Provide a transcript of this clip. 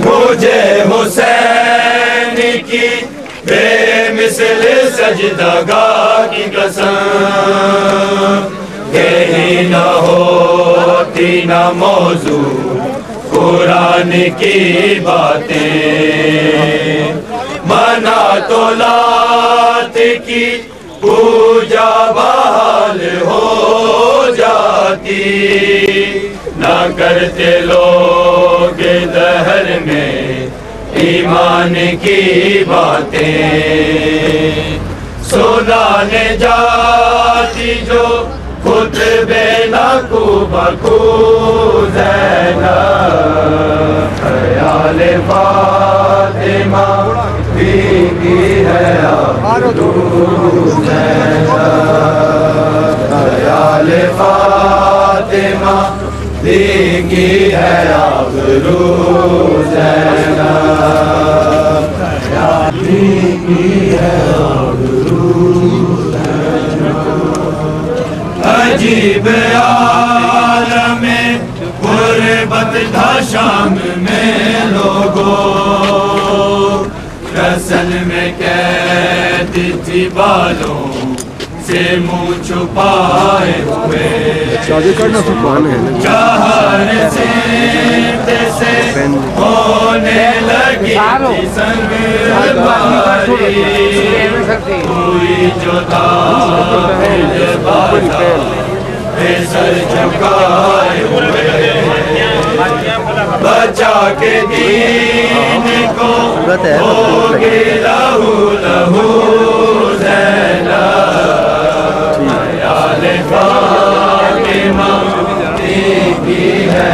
مجھے حسین کی بے مثل سجدگاہ کی قسم کہیں نہ ہوتی نہ موضوع قرآن کی باتیں منا تو لات کی پوجا بحال ہو جاتی نہ کرتے لوگ دہر میں ایمان کی باتیں سنانے جاتی جو خطبے نکو بکو زینب خیال فاطمہ بیوی ہے آبرو زینب خیال فاطمہ بیوی ہے آبرو زینب بیوی ہے آبرو عجیب عالم غربت تھا شام میں لوگوں رسل میں قید تھی بالوں سے منہ چھپائے ہوئے چہر سے ہونے لگی تھی سنگ باری ہوئی جدا سر جھکائے ہوئے بچا کے دین کو ہوگی لہو لہو زینب خیال فاطمہ بیوی ہے